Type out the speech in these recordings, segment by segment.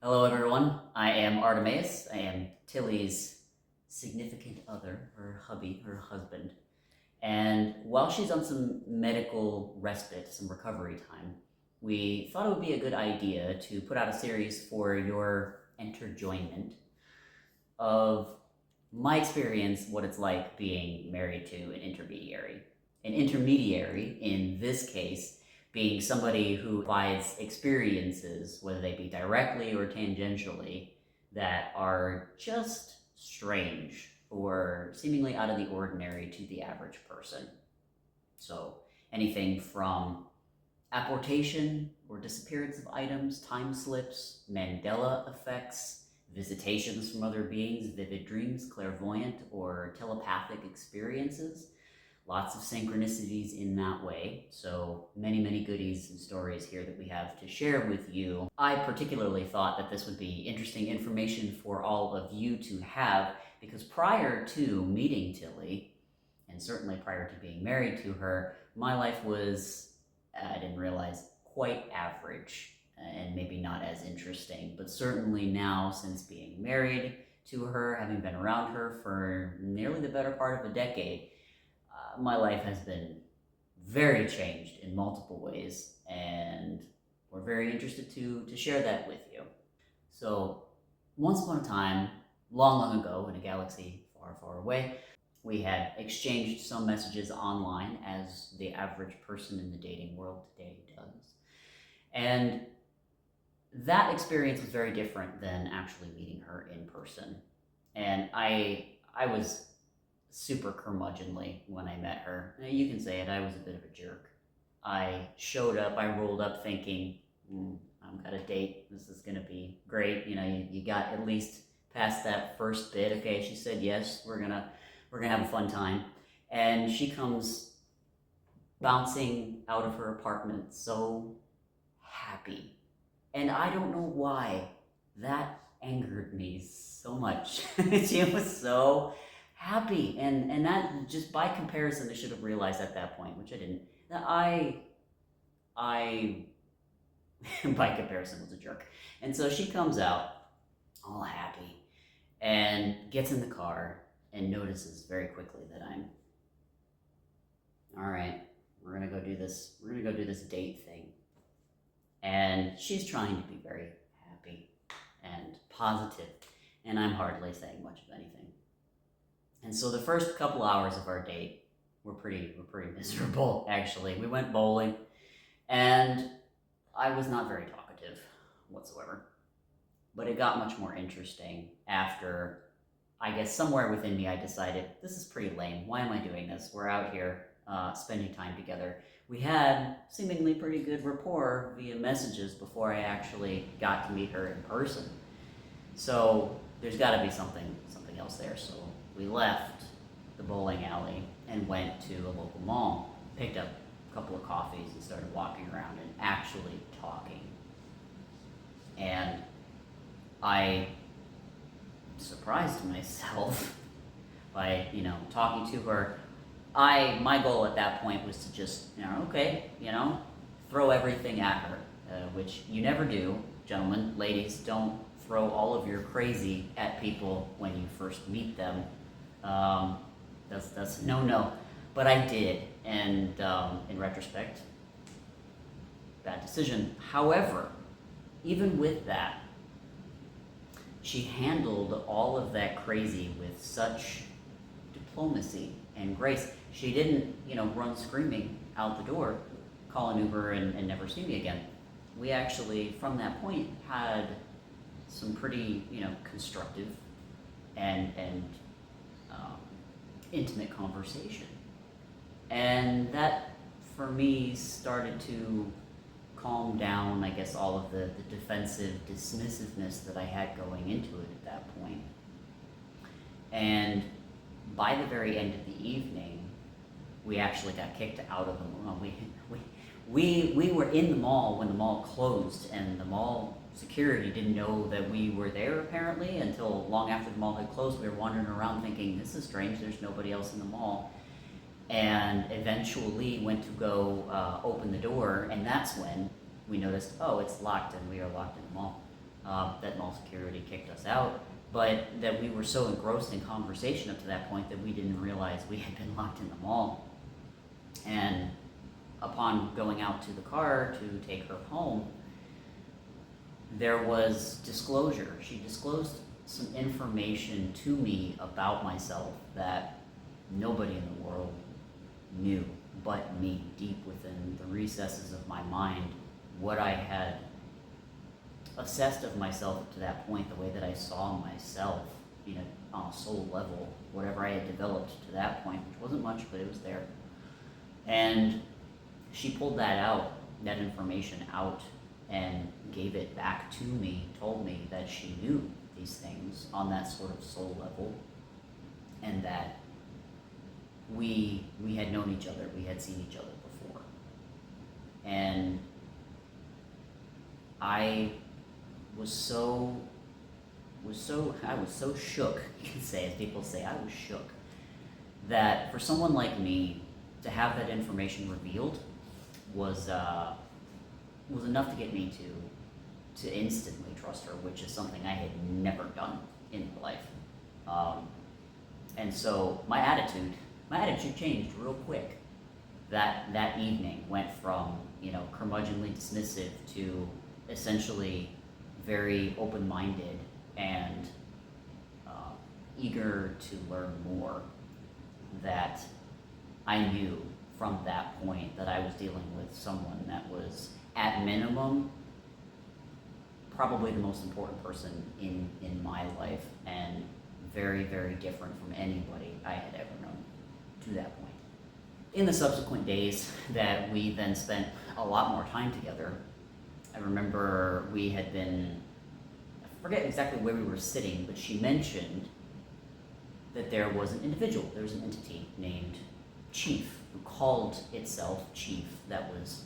Hello everyone, I am Artemaeus. I am Tillie's significant other, her hubby, her husband. And while she's on some medical respite, some recovery time, we thought it would be a good idea to put out a series for your enterjoyment of my experience, what it's like being married to an intermediary. An intermediary, in this case, being somebody who provides experiences, whether they be directly or tangentially, that are just strange or seemingly out of the ordinary to the average person. So anything from apportation or disappearance of items, time slips, Mandela effects, visitations from other beings, vivid dreams, clairvoyant or telepathic experiences. Lots of synchronicities in that way. So many goodies and stories here that we have to share with you. I particularly thought that this would be interesting information for all of you to have, because prior to meeting Tillie, and certainly prior to being married to her, my life was, I didn't realize, quite average and maybe not as interesting. But certainly now, since being married to her, having been around her for nearly the better part of a decade, my life has been very changed in multiple ways, and we're very interested to share that with you. So, once upon a time, long ago, in a galaxy far away, we had exchanged some messages online, as the average person in the dating world today does. And that experience was very different than actually meeting her in person. And I was super curmudgeonly when I met her. You can say it, I was a bit of a jerk. I showed up, I rolled up thinking, I've got a date, this is gonna be great. You know, you got at least past that first bit. Okay, she said yes, we're gonna have a fun time. And she comes bouncing out of her apartment so happy. And I don't know why that angered me so much. She was so happy, and that, just by comparison, I should have realized at that point, which I didn't, that I by comparison was a jerk. And so she comes out all happy and gets in the car and notices very quickly that I'm, all right, we're gonna go do this date thing. And she's trying to be very happy and positive, and I'm hardly saying much of anything. And so the first couple hours of our date were pretty miserable, actually. We went bowling, and I was not very talkative whatsoever. But it got much more interesting after, I guess somewhere within me, I decided, this is pretty lame. Why am I doing this? We're out here spending time together. We had seemingly pretty good rapport via messages before I actually got to meet her in person. So there's got to be something else there. So we left the bowling alley and went to a local mall, picked up a couple of coffees and started walking around and actually talking. And I surprised myself by, talking to her. My goal at that point was to just, throw everything at her, which you never do, gentlemen. Ladies, don't throw all of your crazy at people when you first meet them. That's no. But I did, and in retrospect, bad decision. However, even with that, she handled all of that crazy with such diplomacy and grace. She didn't, run screaming out the door, call an Uber, and never see me again. We actually, from that point, had some pretty, constructive and intimate conversation. And that, for me, started to calm down, I guess, all of the defensive dismissiveness that I had going into it at that point. And by the very end of the evening, we actually got kicked out of the mall. We were in the mall when the mall closed, and the mall security didn't know that we were there, apparently, until long after the mall had closed. We were wandering around thinking, this is strange, there's nobody else in the mall. And eventually went to go open the door, and that's when we noticed, oh, it's locked, and we are locked in the mall. that mall security kicked us out, but that we were so engrossed in conversation up to that point that we didn't realize we had been locked in the mall. And upon going out to the car to take her home, there was disclosure. She disclosed some information to me about myself that nobody in the world knew but me, deep within the recesses of my mind, what I had assessed of myself up to that point, the way that I saw myself, on a soul level, whatever I had developed to that point, which wasn't much, but it was there. And she pulled that information out, and gave it back to me, told me that she knew these things on that sort of soul level, and that we had known each other, we had seen each other before. And I was so shook, you can say, as people say, I was shook, that for someone like me to have that information revealed was enough to get me to instantly trust her, which is something I had never done in my life. And so my attitude changed real quick. That evening went from, curmudgeonly dismissive to essentially very open-minded and eager to learn more. That I knew from that point that I was dealing with someone that was, at minimum, probably the most important person in my life, and very, very different from anybody I had ever known to that point. In the subsequent days that we then spent a lot more time together, I remember we had been, I forget exactly where we were sitting, but she mentioned that there was an individual, there was an entity named Chief, who called itself Chief, that was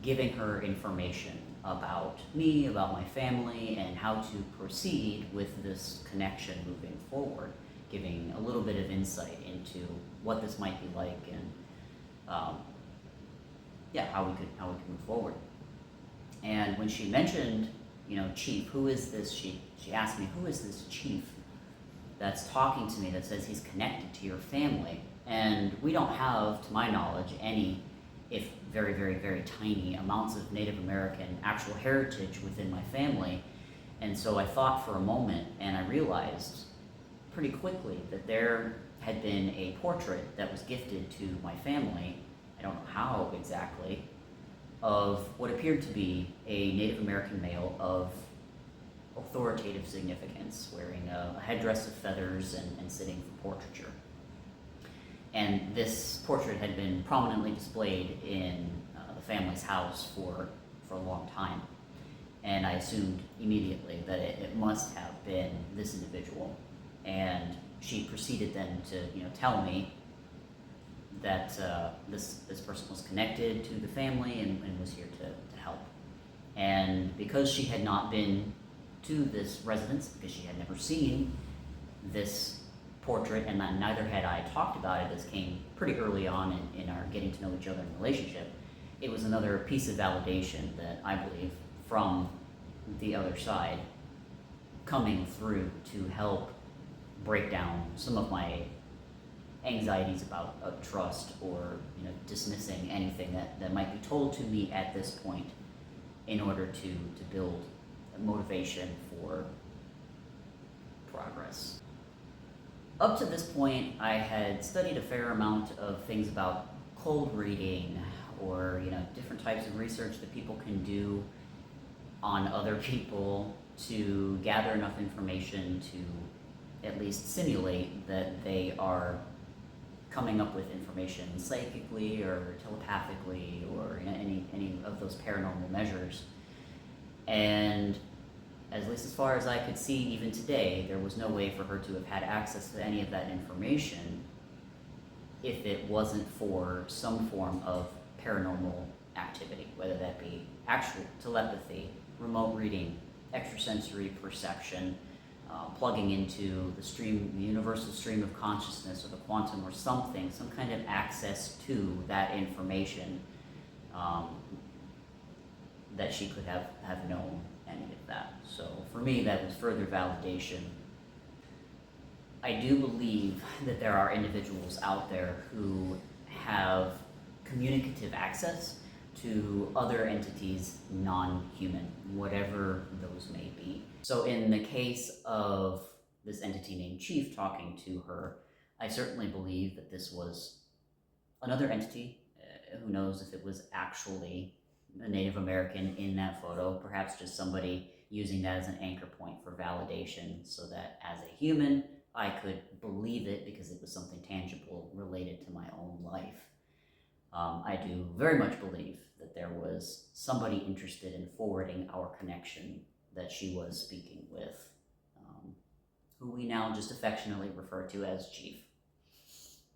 giving her information about me, about my family, and how to proceed with this connection moving forward, giving a little bit of insight into what this might be like, and how we could move forward. And when she mentioned, Chief, who is this? She asked me, who is this Chief that's talking to me, that says he's connected to your family? And we don't have, to my knowledge, any, if very, very, very tiny amounts of Native American actual heritage within my family. And so I thought for a moment, and I realized pretty quickly that there had been a portrait that was gifted to my family, I don't know how exactly, of what appeared to be a Native American male of authoritative significance, wearing a headdress of feathers and sitting for portraiture. And this portrait had been prominently displayed in the family's house for a long time. And I assumed immediately that it must have been this individual. And she proceeded then to tell me that this person was connected to the family and was here to help. And because she had not been to this residence, because she had never seen this portrait, and neither had I talked about it, this came pretty early on in our getting to know each other in relationship, it was another piece of validation that I believe from the other side coming through to help break down some of my anxieties about trust, or dismissing anything that might be told to me at this point, in order to build motivation for progress. Up to this point, I had studied a fair amount of things about cold reading, or different types of research that people can do on other people to gather enough information to at least simulate that they are coming up with information psychically or telepathically, or any of those paranormal measures. And at least as far as I could see, even today, there was no way for her to have had access to any of that information if it wasn't for some form of paranormal activity, whether that be actual telepathy, remote reading, extrasensory perception, plugging into the universal stream of consciousness, or the quantum, or something, some kind of access to that information that she could have known any of that. So for me, that was further validation. I do believe that there are individuals out there who have communicative access to other entities, non-human, whatever those may be. So in the case of this entity named Chief talking to her, I certainly believe that this was another entity. Who knows if it was actually a Native American in that photo, perhaps just somebody using that as an anchor point for validation so that as a human, I could believe it because it was something tangible related to my own life. I do very much believe that there was somebody interested in forwarding our connection that she was speaking with, who we now just affectionately refer to as Chief.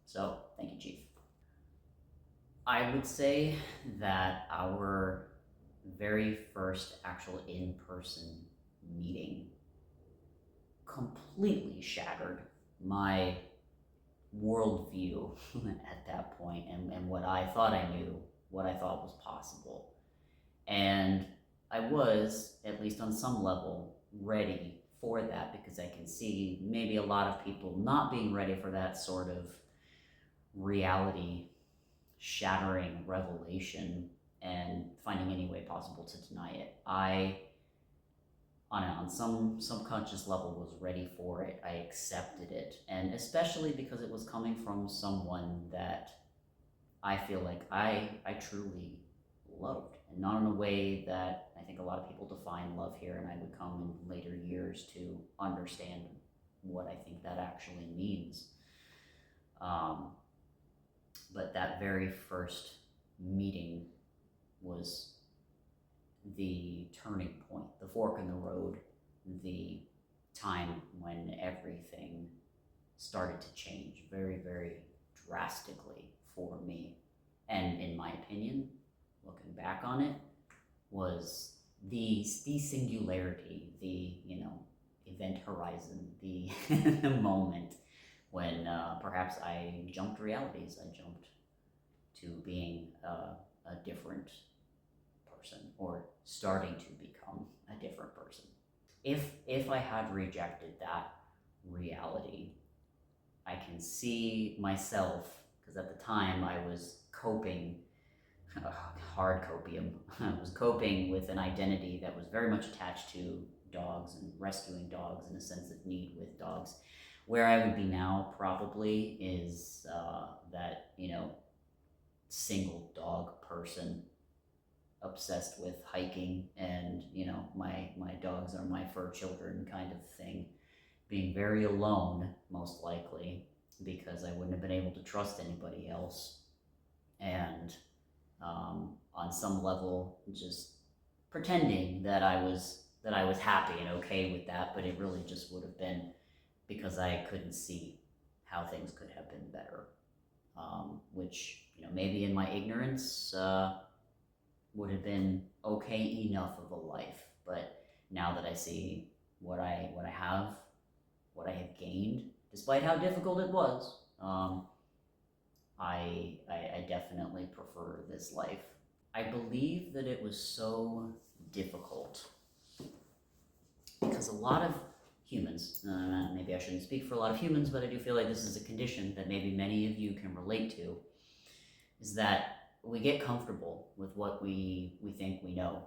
So, thank you, Chief. I would say that our very first actual in-person meeting completely shattered my worldview at that point, and what I thought I knew, what I thought was possible. And I was, at least on some level, ready for that, because I can see maybe a lot of people not being ready for that sort of reality shattering revelation and finding any way possible to deny it. I, on some subconscious level, was ready for it. I accepted it, and especially because it was coming from someone that I feel like I truly loved, and not in a way that I think a lot of people define love here, and I would come in later years to understand what I think that actually means. But that very first meeting was the turning point, the fork in the road, the time when everything started to change very, very drastically for me. And in my opinion, looking back on it, was the singularity, the, event horizon, the, the moment when perhaps I jumped realities. I jumped to being a different person, or starting to become a different person. If I had rejected that reality, I can see myself, because at the time I was coping, hard copium, I was coping with an identity that was very much attached to dogs and rescuing dogs and a sense of need with dogs. Where I would be now probably is that, single dog person obsessed with hiking and, my dogs are my fur children kind of thing. Being very alone, most likely, because I wouldn't have been able to trust anybody else. And on some level, just pretending that I was happy and okay with that, but it really just would have been because I couldn't see how things could have been better, which, maybe in my ignorance would have been okay enough of a life. But now that I see what I have, what I have gained, despite how difficult it was, I definitely prefer this life. I believe that it was so difficult because a lot of humans, maybe I shouldn't speak for a lot of humans, but I do feel like this is a condition that maybe many of you can relate to, is that we get comfortable with what we think we know.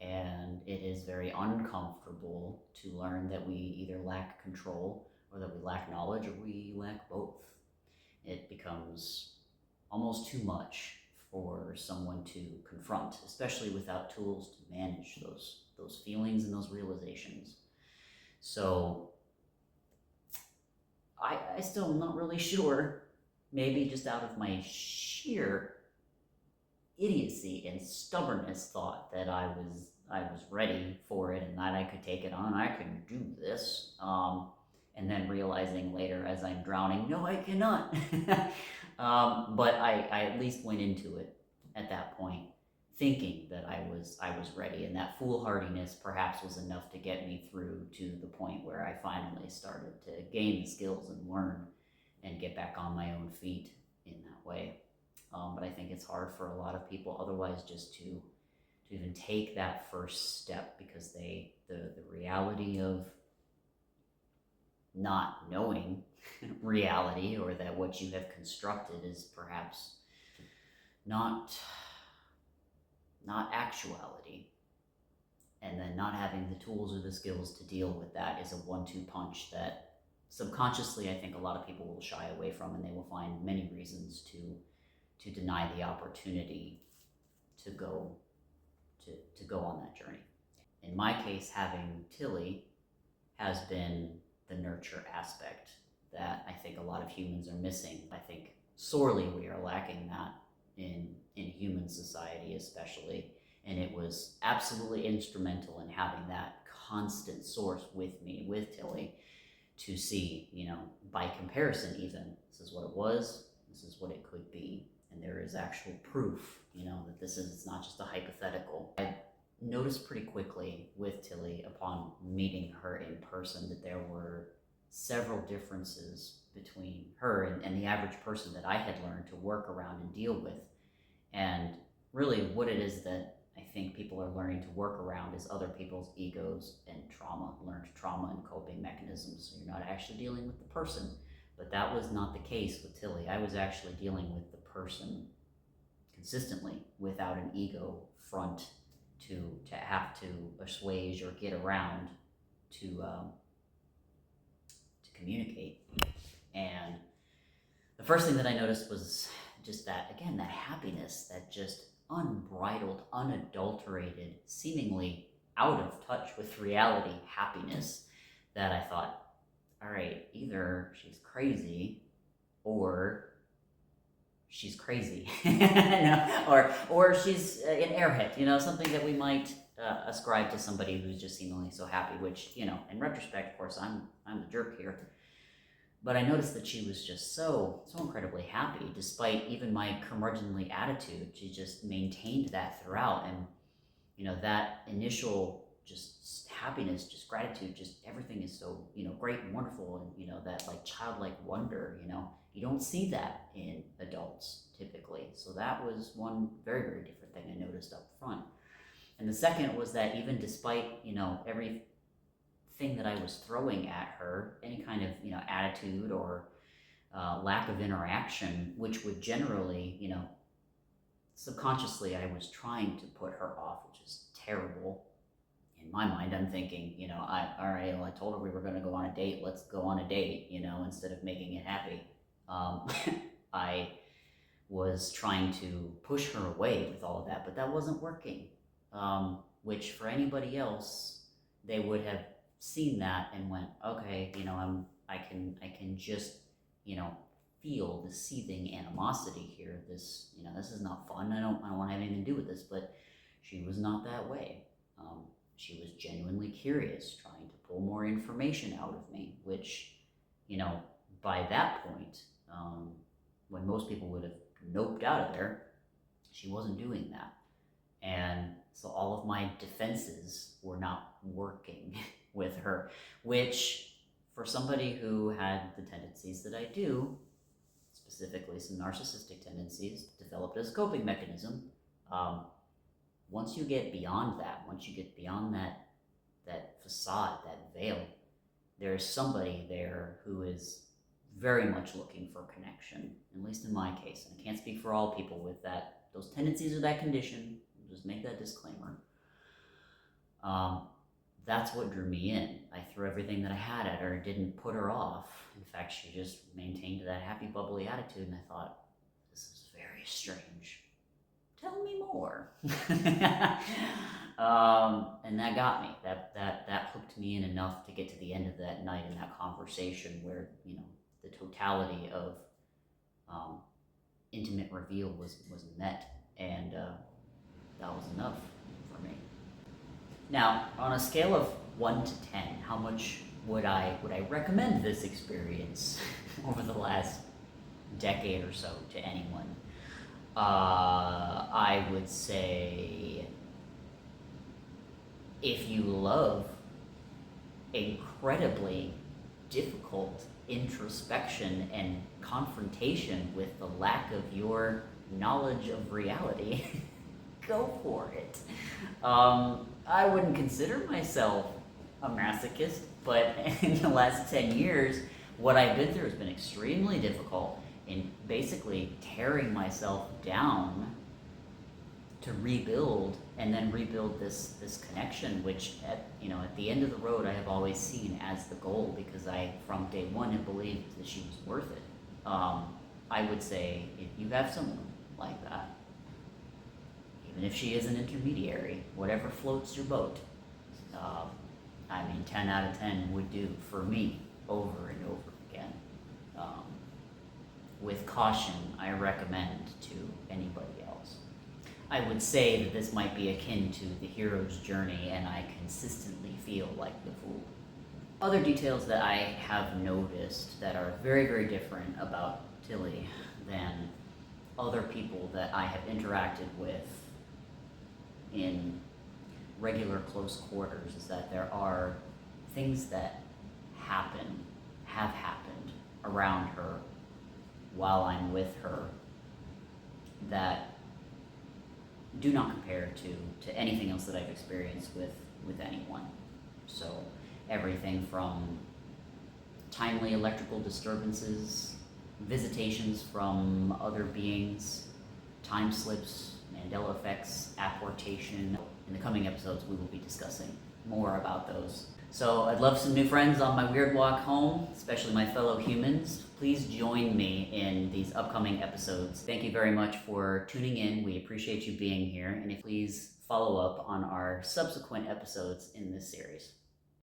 And it is very uncomfortable to learn that we either lack control, or that we lack knowledge, or we lack both. It becomes almost too much for someone to confront, especially without tools to manage those feelings and those realizations. So I still am not really sure, maybe just out of my sheer idiocy and stubbornness, thought that I was ready for it and that I could take it on, I could do this, and then realizing later as I'm drowning, no, I cannot. But I at least went into it at that point thinking that I was ready, and that foolhardiness perhaps was enough to get me through to the point where I finally started to gain the skills and learn and get back on my own feet in that way. But I think it's hard for a lot of people otherwise just to even take that first step, because the reality of not knowing reality, or that what you have constructed is perhaps not actuality, and then not having the tools or the skills to deal with that is a 1-2 punch that subconsciously I think a lot of people will shy away from, and they will find many reasons to deny the opportunity to go on that journey. In my case, having Tillie has been the nurture aspect that I think a lot of humans are missing. I think sorely we are lacking that in human society especially, and it was absolutely instrumental in having that constant source with me, with Tillie, to see, by comparison even, this is what it was, this is what it could be, and there is actual proof, that it's not just a hypothetical. I noticed pretty quickly with Tillie, upon meeting her in person, that there were several differences between her and the average person that I had learned to work around and deal with. And really what it is that I think people are learning to work around is other people's egos and trauma, learned trauma and coping mechanisms. So you're not actually dealing with the person. But that was not the case with Tillie. I was actually dealing with the person consistently without an ego front to have to assuage or get around to communicate. And the first thing that I noticed was just that, again, that happiness, that just unbridled, unadulterated, seemingly out of touch with reality happiness, that I thought, all right, either she's crazy or she's crazy, or she's an airhead, something that we might ascribe to somebody who's just seemingly so happy, which, in retrospect, of course, I'm the jerk here. But I noticed that she was just so incredibly happy, despite even my curmudgeonly attitude. She just maintained that throughout, and that initial just happiness, just gratitude, just everything is so great and wonderful, and that like childlike wonder. You don't see that in adults typically. So that was one very, very different thing I noticed up front. And the second was that even despite everything that I was throwing at her, any kind of attitude or lack of interaction, which would generally subconsciously I was trying to put her off, which is terrible. In my mind, I'm thinking, I told her we were going to go on a date. Let's go on a date, instead of making it happy. I was trying to push her away with all of that, but that wasn't working. Which for anybody else, they would have seen that and went, okay, I can just, feel the seething animosity here. This is not fun. I don't want to have anything to do with this. But she was not that way. She was genuinely curious, trying to pull more information out of me, which, by that point, when most people would have noped out of there, she wasn't doing that. And so all of my defenses were not working with her, which for somebody who had the tendencies that I do, specifically some narcissistic tendencies developed as a coping mechanism, once you get beyond that, that facade, that veil, there's somebody there who is very much looking for connection, at least in my case. And I can't speak for all people with those tendencies or that condition. I'll just make that disclaimer. That's what drew me in. I threw everything that I had at her, didn't put her off. In fact, she just maintained that happy, bubbly attitude, and I thought, this is very strange. Tell me more. And that got me. That hooked me in enough to get to the end of that night in that conversation where, the totality of intimate reveal was met, and that was enough for me. Now, on a scale of 1 to 10, how much would I recommend this experience over the last decade or so to anyone? I would say, if you love incredibly difficult introspection and confrontation with the lack of your knowledge of reality, go for it. I wouldn't consider myself a masochist, but in the last 10 years, what I've been through has been extremely difficult in basically tearing myself down to rebuild and then rebuild this connection, which at the end of the road I have always seen as the goal, because I from day one have believed that she was worth it. I would say if you have someone like that, even if she is an intermediary, whatever floats your boat, 10 out of 10 would do for me over and over again. With caution, I recommend to anybody else. I would say that this might be akin to the hero's journey, and I consistently feel like the fool. Other details that I have noticed that are very, very different about Tillie than other people that I have interacted with in regular close quarters is that there are things that have happened around her while I'm with her that do not compare to anything else that I've experienced with anyone. So everything from timely electrical disturbances, visitations from other beings, time slips, Mandela Effects, apportation. In the coming episodes, we will be discussing more about those. So I'd love some new friends on my weird walk home, especially my fellow humans. Please join me in these upcoming episodes. Thank you very much for tuning in. We appreciate you being here. And please follow up on our subsequent episodes in this series.